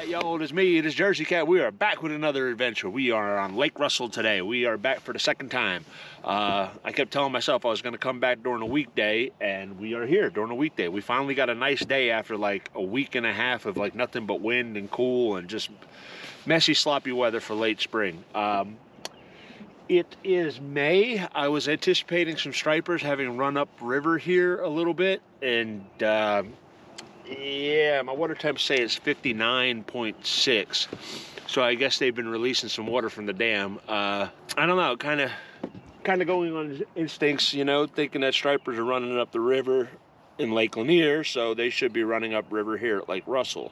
right, y'all, it is me, it is Jersey Cat. We are back with another adventure. We are on Lake Russell today. We are back for the second time. I kept telling myself I was going to come back during a weekday, and we are here during a weekday. We finally got a nice day after like a week and a half of like nothing but wind and cool and just messy, sloppy weather for late spring. It is May. I was anticipating some stripers having run up river here a little bit, and yeah, my water temps say it's 59.6, so I guess they've been releasing some water from the dam. I don't know, kind of going on instincts, you know, thinking that stripers are running up the river in Lake Lanier, so they should be running up river here at Lake Russell.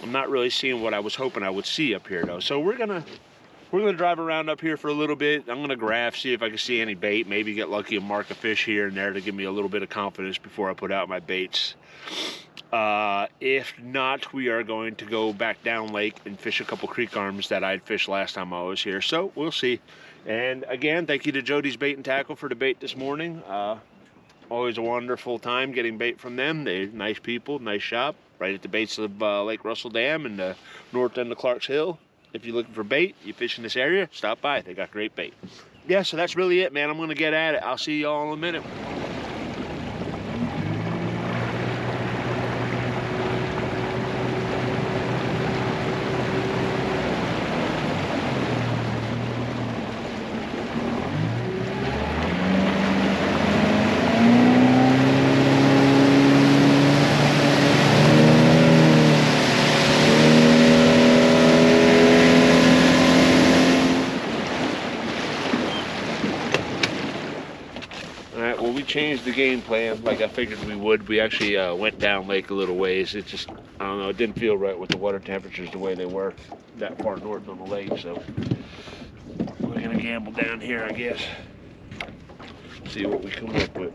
I'm not really seeing what I was hoping I would see up here though, so we're gonna drive around up here for a little bit. I'm gonna graph, see if I can see any bait, maybe get lucky and mark a fish here and there to give me a little bit of confidence before I put out my baits. If not, we are going to go back down lake and fish a couple creek arms that I'd fished last time I was here, so we'll see. And again, thank you to Jody's Bait and Tackle for the bait this morning. Always a wonderful time getting bait from them. They're nice people, nice shop, right at the base of Lake Russell Dam and the north end of Clark's Hill. If you're looking for bait, you fish in this area, stop by. They got great bait. Yeah, so that's really it, man. I'm gonna get at it. I'll see y'all in a minute. Changed the game plan like I figured we would. We actually went down lake a little ways. It just, I don't know, it didn't feel right with the water temperatures the way they were that far north on the lake, so we're gonna gamble down here, I guess. See what we come up with.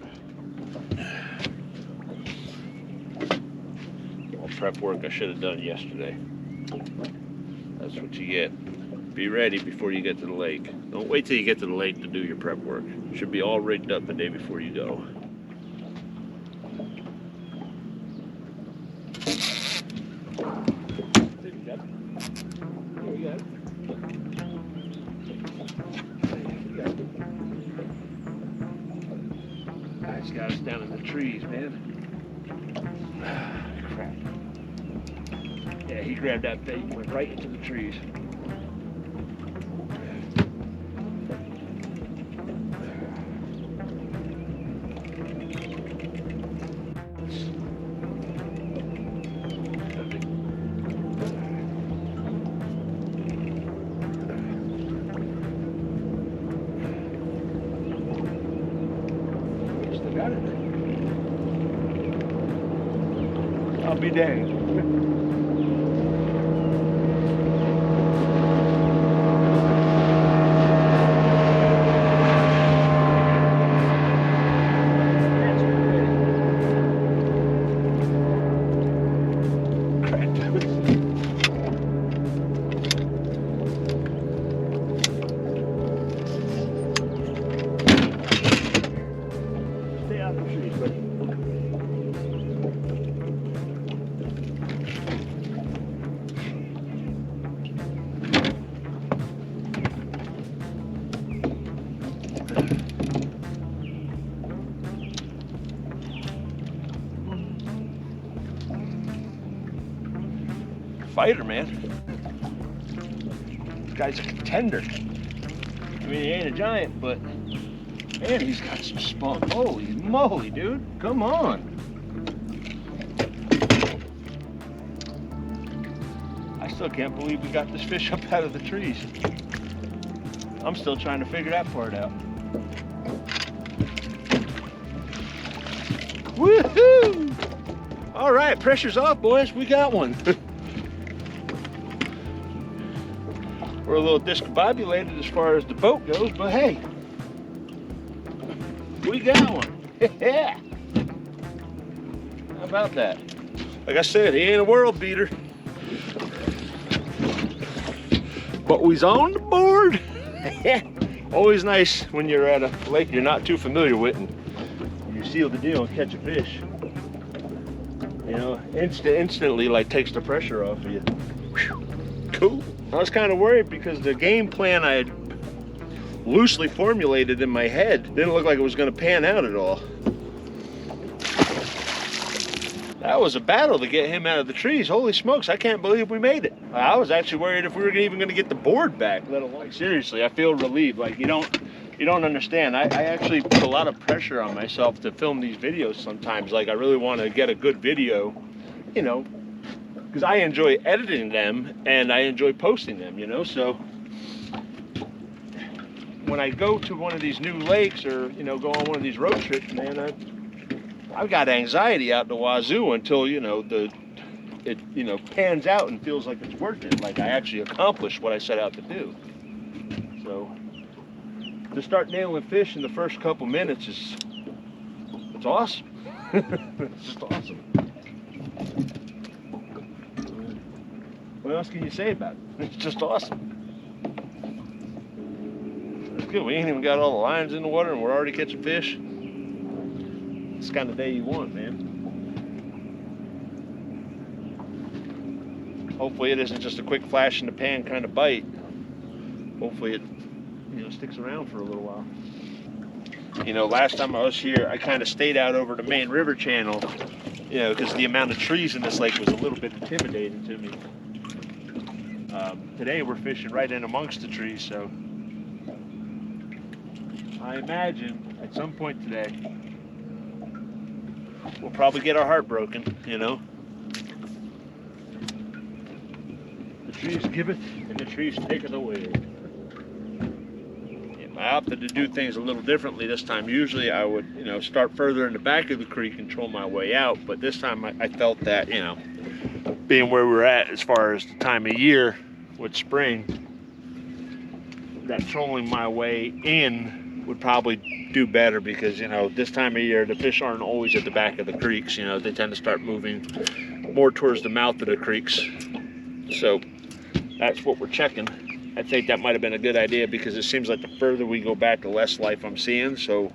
All prep work I should have done yesterday. That's what you get. Be ready before you get to the lake. Don't wait till you get to the lake to do your prep work. Should be all rigged up the day before you go. Nice got us down in the trees, man. Crap. Yeah, he grabbed that bait and went right into the trees. I'll be danged. Stay out of the trees, buddy. Fighter, man. This guy's a contender. I mean, he ain't a giant, but man, he's got some spunk. Holy moly, dude. Come on. I still can't believe we got this fish up out of the trees. I'm still trying to figure that part out. Woohoo! All right, pressure's off, boys. We got one. We're a little discombobulated as far as the boat goes, but hey, we got one. Yeah. How about that? Like I said, he ain't a world beater, but we's on the board. Always nice when you're at a lake you're not too familiar with and you seal the deal and catch a fish. You know, instantly like takes the pressure off of you. Whew. Cool. I was kind of worried because the game plan I had loosely formulated in my head didn't look like it was going to pan out at all. That was a battle to get him out of the trees. Holy smokes, I can't believe we made it. I was actually worried if we were even going to get the board back, let alone. Like, seriously, I feel relieved. Like, you don't understand. I actually put a lot of pressure on myself to film these videos sometimes. Like, I really want to get a good video, you know, because I enjoy editing them and I enjoy posting them, you know. So when I go to one of these new lakes or, you know, go on one of these road trips, man, I've got anxiety out the wazoo until, you know, it you know, pans out and feels like it's worth it, like I actually accomplished what I set out to do. So to start nailing fish in the first couple minutes it's awesome. It's just awesome. What else can you say about it? It's just awesome. It's good. We ain't even got all the lines in the water and we're already catching fish. It's the kind of day you want, man. Hopefully it isn't just a quick flash in the pan kind of bite. Hopefully it, you know, sticks around for a little while. You know, last time I was here, I kind of stayed out over the main river channel, you know, because the amount of trees in this lake was a little bit intimidating to me. Today we're fishing right in amongst the trees, so I imagine at some point today we'll probably get our heart broken, you know. The trees giveth and the trees taketh away. I opted to do things a little differently this time. Usually I would, you know, start further in the back of the creek and troll my way out, but this time I felt that, you know, being where we're at as far as the time of year with spring, that trolling my way in would probably do better because, you know, this time of year the fish aren't always at the back of the creeks. You know, they tend to start moving more towards the mouth of the creeks. So that's what we're checking. I think that might have been a good idea because it seems like the further we go back, the less life I'm seeing. So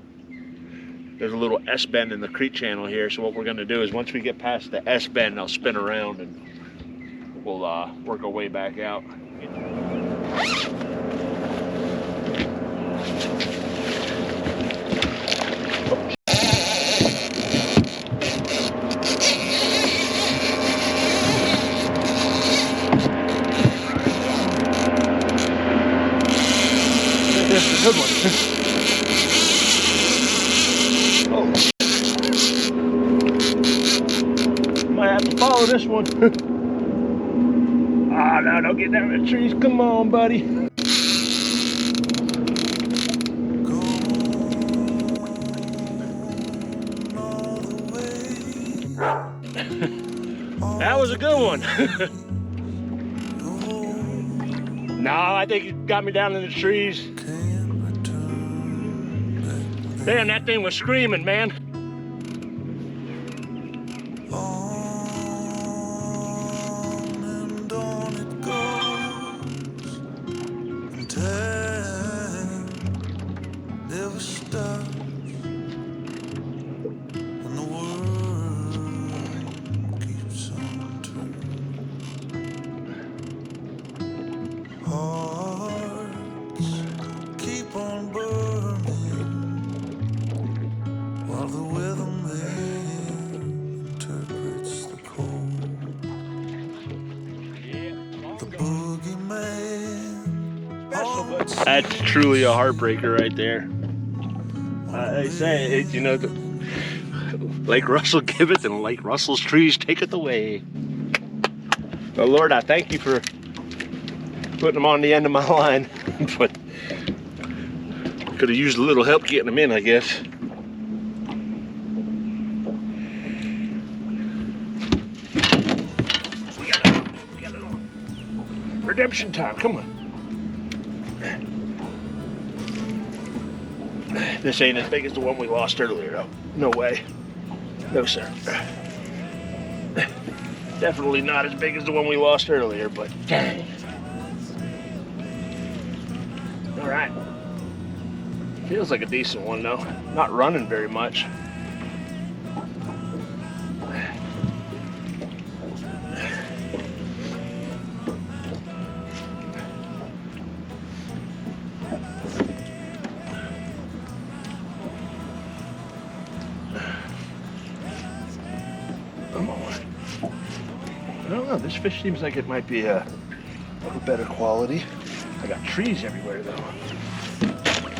there's a little S-bend in the creek channel here. So what we're going to do is once we get past the S-bend, I'll spin around and we'll work our way back out. This is a good one. Oh. Might have to follow this one. Ah, no, don't get down the trees. Come on, buddy. That was a good one. No, I think it got me down in the trees. Damn, that thing was screaming, man. That's truly a heartbreaker right there. They say, you know, Lake Russell giveth and Lake Russell's trees taketh away. Oh Lord, I thank you for putting them on the end of my line, but could have used a little help getting them in, I guess. We got it on. Redemption time, come on. This ain't as big as the one we lost earlier, though. No way. No, sir. Definitely not as big as the one we lost earlier, but dang. All right. Feels like a decent one, though. Not running very much. know, this fish seems like it might be of a better quality. I got trees everywhere though.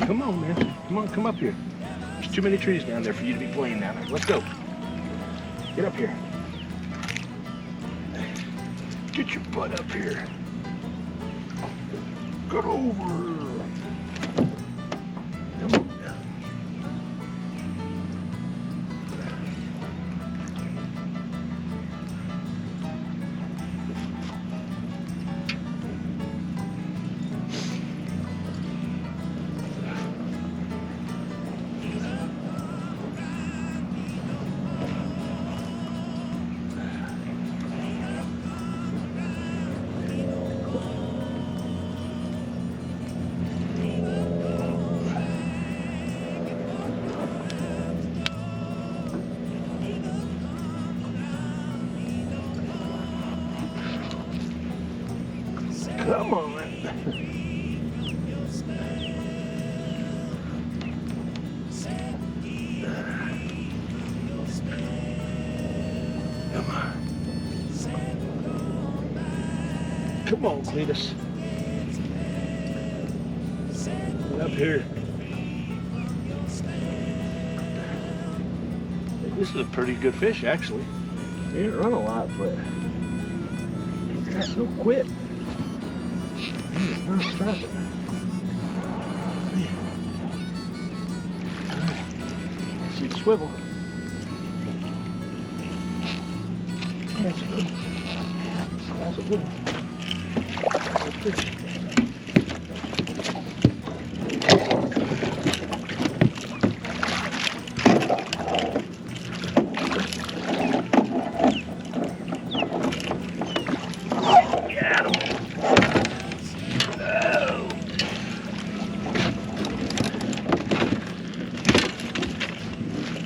Come on, man. Come on, come up here. There's too many trees down there for you to be playing down there. Let's go. Get up here. Get your butt up here. Get over. Come on. Come on. Come on. Come on, Cletus. Get up here. This is a pretty good fish, actually. They didn't run a lot, but no quit. Stop it. See the swivel. That's good. That's a good one. That's a fish.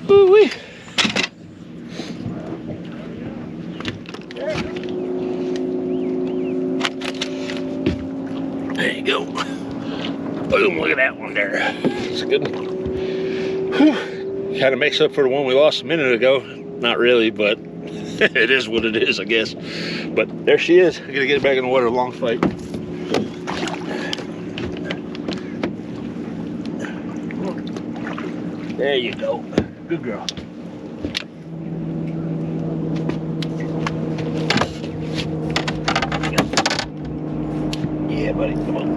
Ooh-wee. There you go. Boom, look at that one there. It's a good one. Kind of makes up for the one we lost a minute ago. Not really, but it is what it is, I guess. But there she is. I gotta get back in the water, long fight. There you go. Good girl. Yeah, buddy, come on.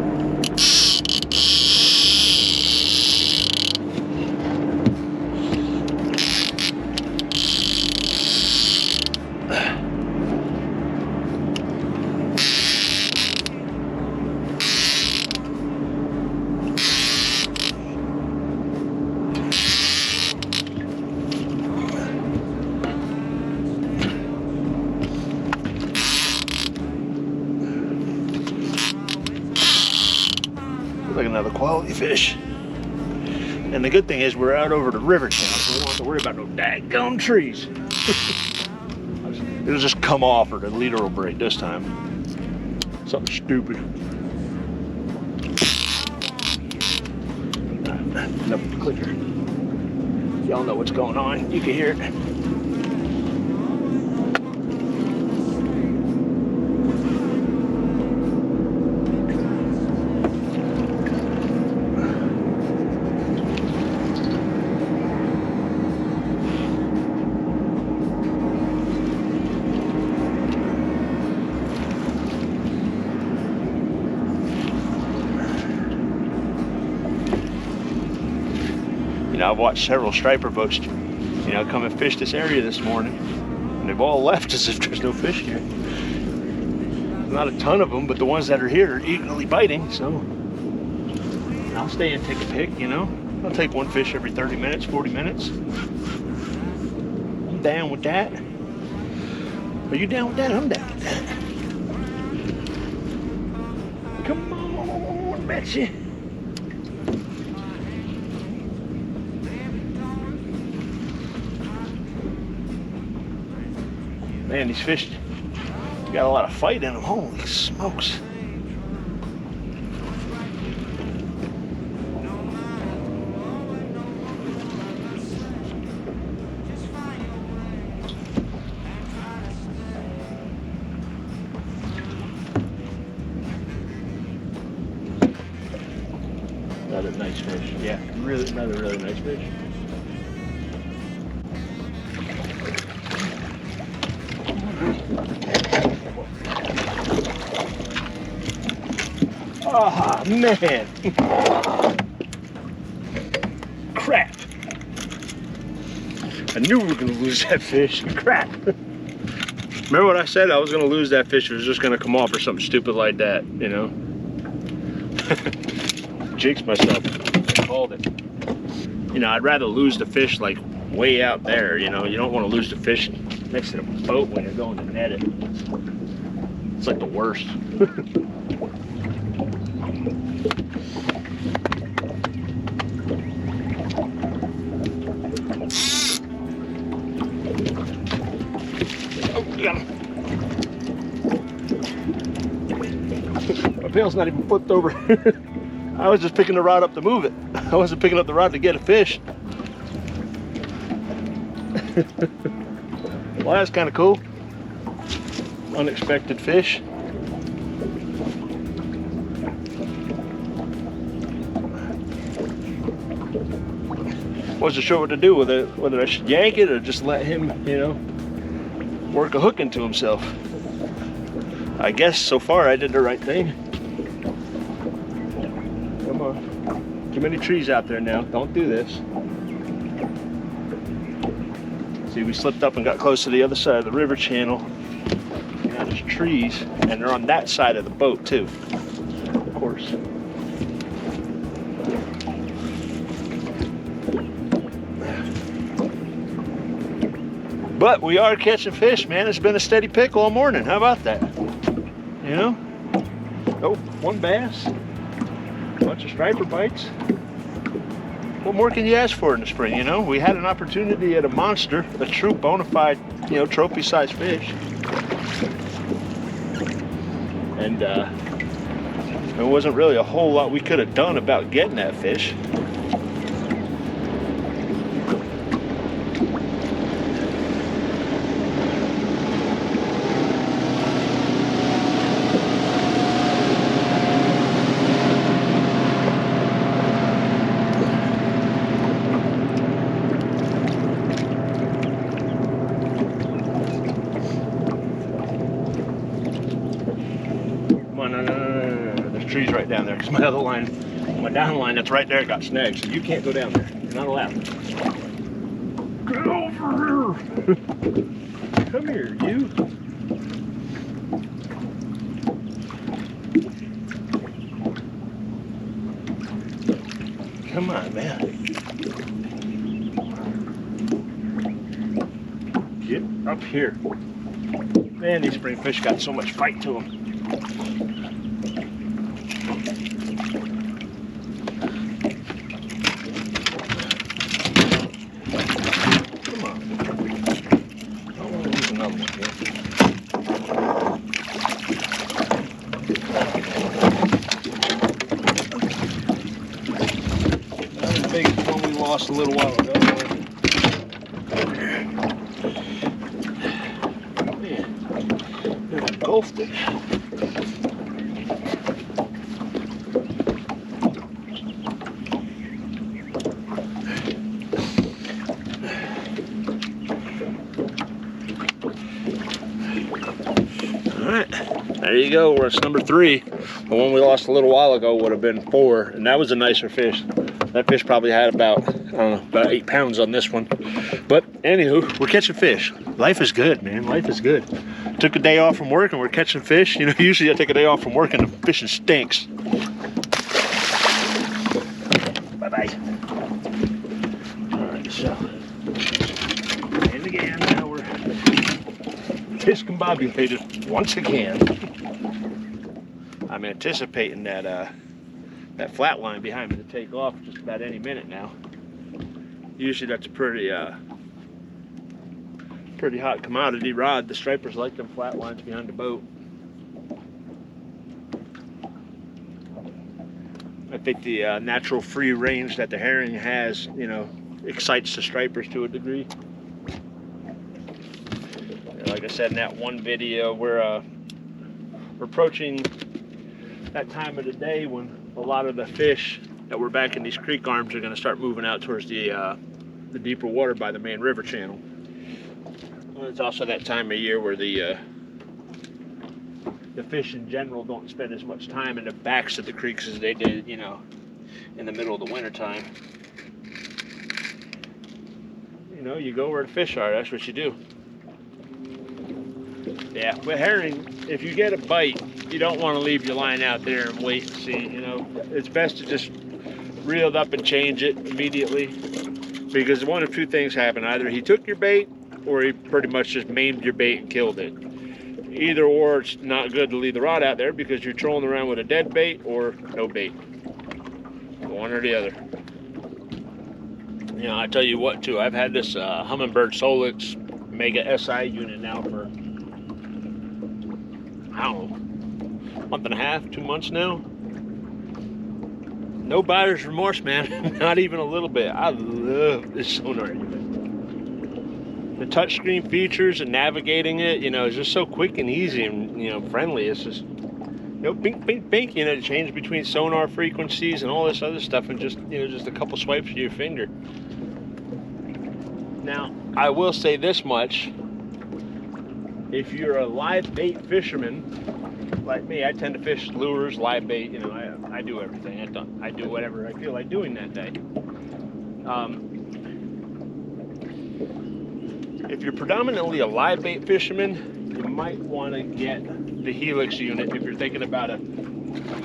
Like another quality fish. And the good thing is we're out over the river channel, so we don't have to worry about no daggone trees. It'll just come off or the leader will break this time. Something stupid. Enough with the clicker. Y'all know what's going on. You can hear it. You know, I've watched several striper boats, you know, come and fish this area this morning, and they've all left as if there's no fish here. Not a ton of them, but the ones that are here are eagerly biting, so I'll stay and take a pick, you know. I'll take one fish every 30 minutes, 40 minutes. I'm down with that. Are you down with that? I'm down with that. Come on, Betsy. Man, these fish got a lot of fight in them. Holy smokes. another really nice fish. Oh man. Crap. I knew we were gonna lose that fish. Crap. Remember what I said? I was gonna lose that fish. It was just gonna come off or something stupid like that, you know? Jinxed myself. Called it. You know, I'd rather lose the fish like way out there, you know? You don't want to lose the fish next to the boat when you're going to net it. It's like the worst. Oh, got him. My pail's not even flipped over. I was just picking the rod up to move it. I wasn't picking up the rod to get a fish. Well, that's kind of cool. Unexpected fish. Wasn't sure what to do with it, whether I should yank it or just let him, you know, work a hook into himself. I guess so far I did the right thing. Come on. Too many trees out there now. Don't do this. See, we slipped up and got close to the other side of the river channel. Now there's trees, and they're on that side of the boat too, of course. But we are catching fish, man. It's been a steady pick all morning. How about that? You know? Oh, one bass. A bunch of striper bites. What more can you ask for in the spring, you know? We had an opportunity at a monster, a true bona fide, you know, trophy-sized fish. And there wasn't really a whole lot we could have done about getting that fish. There's trees right down there because my other line, my down line that's right there got snagged, so you can't go down there. You're not allowed. Get over here! Come here, you. Come on, man. Get up here. Man, these spring fish got so much fight to them. Come on. I don't want to lose another one here. Not as big as the one we lost a little while ago. Engulfed it. Alright, there you go. We're at number 3. The one we lost a little while ago would have been 4, and that was a nicer fish. That fish probably had about, I don't know, about 8 pounds on this one. But anywho, we're catching fish. Life is good, man. Life is good. Took a day off from work and we're catching fish. You know, usually I take a day off from work and the fishing stinks. Bye-bye. Alright, so. And again, now we're discombobulated once again. I'm anticipating that that flat line behind me to take off just about any minute now. Usually that's a pretty hot commodity rod. The stripers like them flat lines behind the boat. I think the natural free range that the herring has, you know, excites the stripers to a degree. Like I said in that one video, we're approaching that time of the day when a lot of the fish that we're back in these creek arms are going to start moving out towards the deeper water by the main river channel. Well, it's also that time of year where the fish in general don't spend as much time in the backs of the creeks as they did, you know, in the middle of the winter time. You know, you go where the fish are, that's what you do. Yeah, with herring, if you get a bite, you don't want to leave your line out there and wait and see, you know. It's best to just reel it up and change it immediately, because one of two things happen. Either he took your bait, or he pretty much just maimed your bait and killed it. Either or, it's not good to leave the rod out there because you're trolling around with a dead bait or no bait. One or the other. You know, I tell you what too, I've had this Humminbird Solix Mega SI unit now for, I don't know, month and a half, 2 months now. No buyer's remorse, man. Not even a little bit. I love this sonar unit. The touchscreen features and navigating it, you know, is just so quick and easy and, you know, friendly. It's just, you know, bink, bink, bink, you know, to change between sonar frequencies and all this other stuff in just, you know, just a couple swipes of your finger. Now, I will say this much. If you're a live bait fisherman, like me, I tend to fish lures, live bait, you know, I do everything. I do whatever I feel like doing that day. If you're predominantly a live bait fisherman, you might want to get the Helix unit if you're thinking about a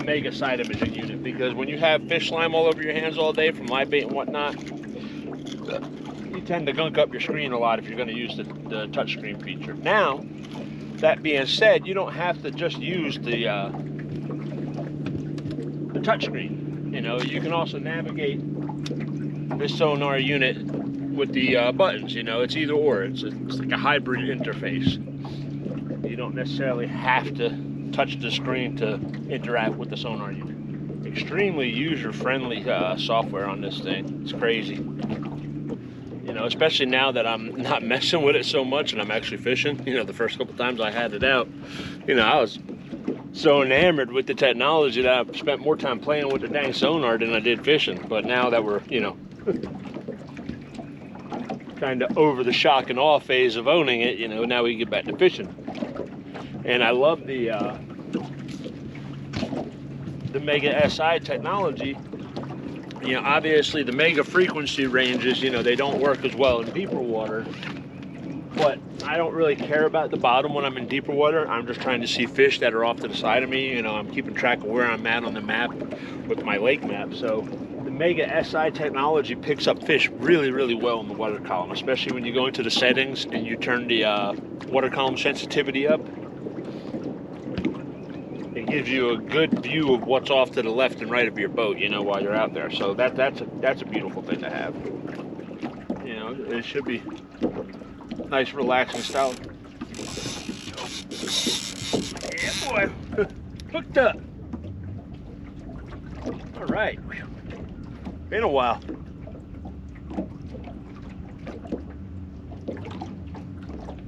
Mega side imaging unit, because when you have fish slime all over your hands all day from live bait and whatnot, you tend to gunk up your screen a lot if you're going to use the touchscreen feature. Now, that being said, you don't have to just use the touchscreen. You know, you can also navigate this sonar unit with the buttons. You know, it's either or. It's like a hybrid interface. You don't necessarily have to touch the screen to interact with the sonar unit. Extremely user-friendly software on this thing. It's crazy. You know, especially now that I'm not messing with it so much and I'm actually fishing. You know, the first couple times I had it out, you know, I was so enamored with the technology that I spent more time playing with the dang sonar than I did fishing. But now that we're, you know, kind of over the shock and awe phase of owning it, you know, now we get back to fishing. And I love the Mega SI technology. You know, obviously the Mega frequency ranges, you know, they don't work as well in deeper water, but I don't really care about the bottom when I'm in deeper water. I'm just trying to see fish that are off to the side of me. You know, I'm keeping track of where I'm at on the map with my lake map. So the Mega SI technology picks up fish really, really well in the water column, especially when you go into the settings and you turn the water column sensitivity up. It gives you a good view of what's off to the left and right of your boat, you know, while you're out there. So that's a beautiful thing to have. You know, it should be nice, relaxing style. Yeah, boy, hooked up. All right, been a while.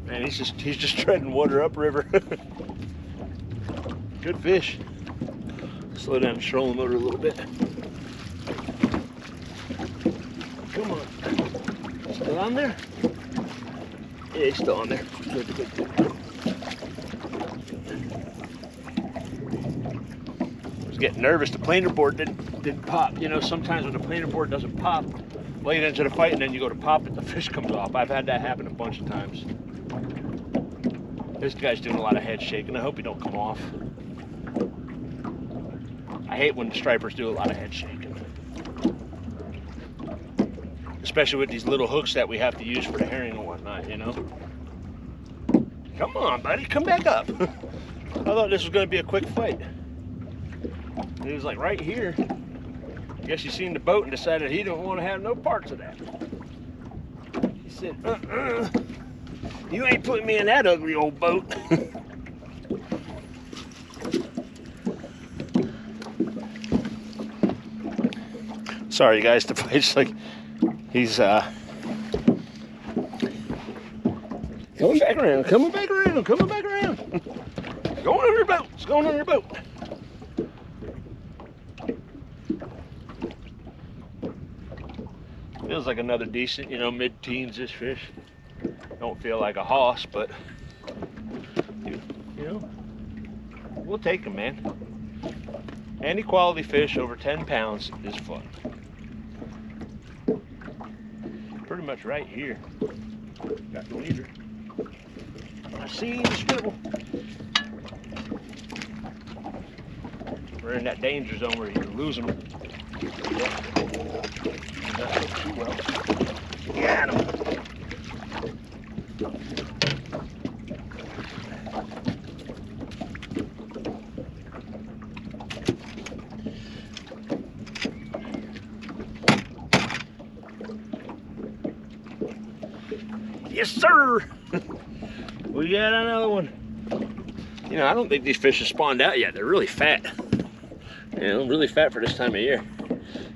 Man, he's just treading water upriver. Good fish. Slow down the trolling motor a little bit. Come on. Still on there? Yeah, he's still on there. Good, good, good. I was getting nervous. The planer board didn't pop. You know, sometimes when the planer board doesn't pop, late into the fight, and then you go to pop it, the fish comes off. I've had that happen a bunch of times. This guy's doing a lot of head shaking. I hope he don't come off. I hate when the stripers do a lot of head shaking. Especially with these little hooks that we have to use for the herring and whatnot, you know? Come on, buddy, come back up. I thought this was gonna be a quick fight. He was like right here. I guess he seen the boat and decided he didn't want to have no parts of that. He said, you ain't putting me in that ugly old boat. Sorry guys, the fight's like, he's coming back around, coming back around, coming back around. Going on your boat, it's going on your boat. Feels like another decent, you know, mid-teens-ish fish. Don't feel like a hoss, but you know, we'll take them, man. Any quality fish over 10 pounds is fun. Pretty much right here. Got the leader. I see the swivel. We're in that danger zone where you lose them. Not too well. Got him. Yes, sir. We got another one. You know, I don't think these fish have spawned out yet. They're really fat. You know, really fat for this time of year.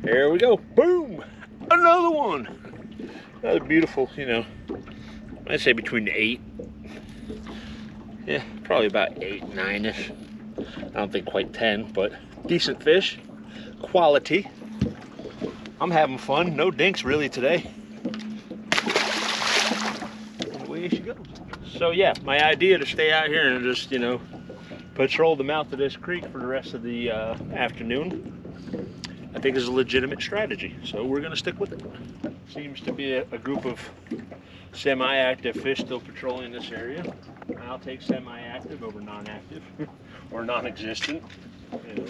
There we go. Boom! Another one. Another beautiful, you know, I'd say between 8. Yeah, probably about 8, 9-ish. I don't think quite 10, but decent fish. Quality. I'm having fun. No dinks really today. Away she goes. So yeah, my idea to stay out here and just, you know, patrol the mouth of this creek for the rest of the afternoon, I think is a legitimate strategy. So we're gonna stick with it. Seems to be a group of semi-active fish still patrolling this area. I'll take semi-active over non-active or non-existent. You know.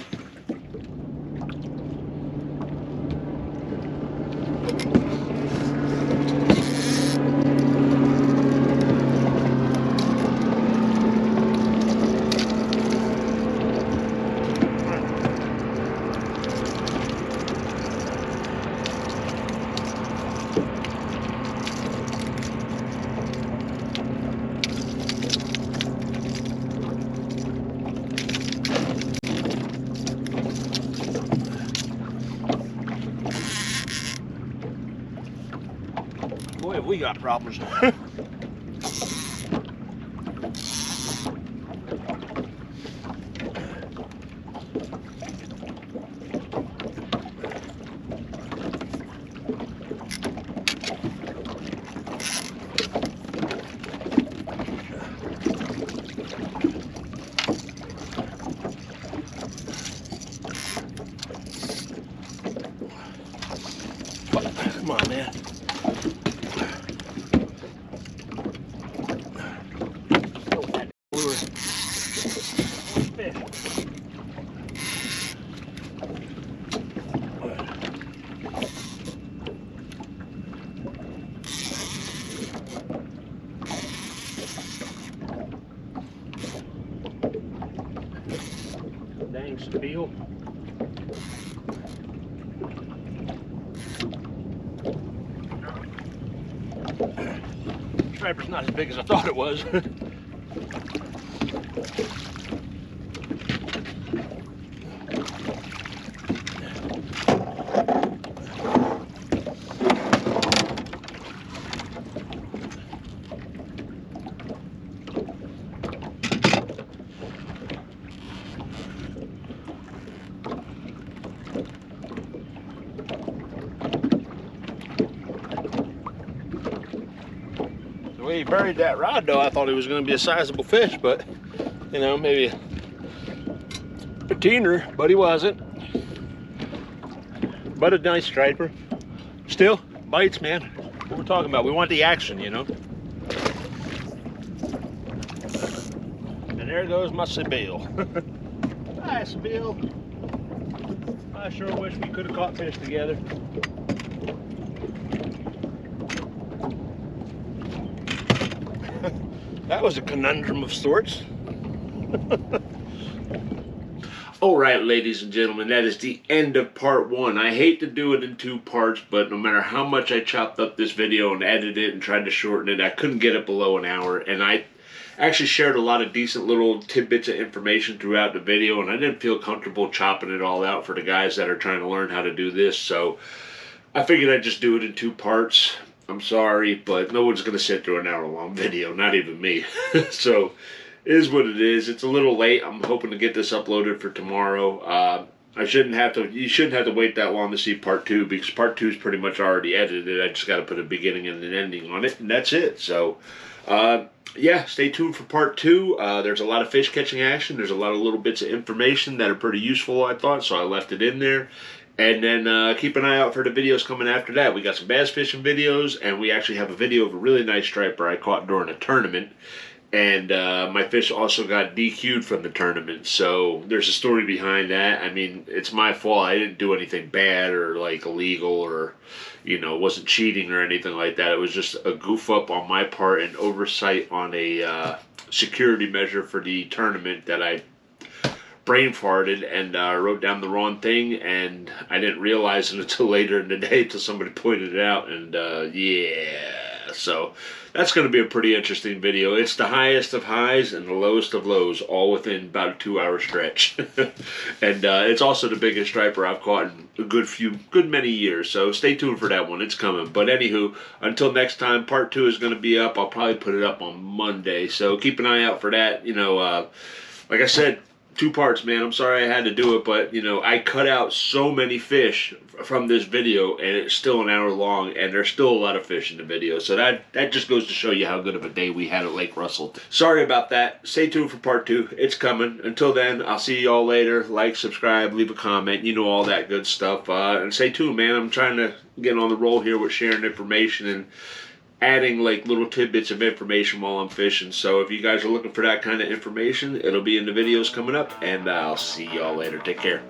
Boy, have we got problems. Come on, man. Dang spiel. Striper's not as big as I thought it was. The way he buried that rod, though, I thought he was going to be a sizable fish, but, you know, maybe a teener, but he wasn't. But a nice striper. Still, bites, man. What we're talking about, we want the action, you know. And there goes my Sebile. Hi, Sebile. I sure wish we could have caught fish together. That was a conundrum of sorts. All right, ladies and gentlemen, that is the end of part 1. I hate to do it in 2 parts, but no matter how much I chopped up this video and edited it and tried to shorten it, I couldn't get it below an hour. And I actually shared a lot of decent little tidbits of information throughout the video, and I didn't feel comfortable chopping it all out for the guys that are trying to learn how to do this. So I figured I'd just do it in 2 parts. I'm sorry, but no one's going to sit through an hour-long video, not even me. So, it is what it is. It's a little late. I'm hoping to get this uploaded for tomorrow. I shouldn't have to. You shouldn't have to wait that long to see part 2 because part 2 is pretty much already edited. I just got to put a beginning and an ending on it, and that's it. So, yeah, stay tuned for part 2. There's a lot of fish catching action. There's a lot of little bits of information that are pretty useful, I thought, so I left it in there. And then keep an eye out for the videos coming after that. We got some bass fishing videos, and we actually have a video of a really nice striper I caught during a tournament. And my fish also got DQ'd from the tournament, so there's a story behind that. I mean, it's my fault. I didn't do anything bad or like illegal or, wasn't cheating or anything like that. It was just a goof up on my part and oversight on a security measure for the tournament that I brain farted and wrote down the wrong thing, and I didn't realize it until later in the day until somebody pointed it out, and yeah, so that's going to be a pretty interesting video. It's the highest of highs and the lowest of lows, all within about a 2-hour stretch. And it's also the biggest striper I've caught in a good many years, so stay tuned for that one. It's coming. But anywho, until next time, part 2 is going to be up. I'll probably put it up on Monday, so keep an eye out for that. Like I said, 2 parts, man. I'm sorry I had to do it, but, I cut out so many fish from this video, and it's still an hour long, and there's still a lot of fish in the video. So that just goes to show you how good of a day we had at Lake Russell. Sorry about that. Stay tuned for part 2. It's coming. Until then, I'll see y'all later. Like, subscribe, leave a comment, all that good stuff. And stay tuned, man. I'm trying to get on the roll here with sharing information and adding like little tidbits of information while I'm fishing. So if you guys are looking for that kind of information, it'll be in the videos coming up, and I'll see y'all later. Take care.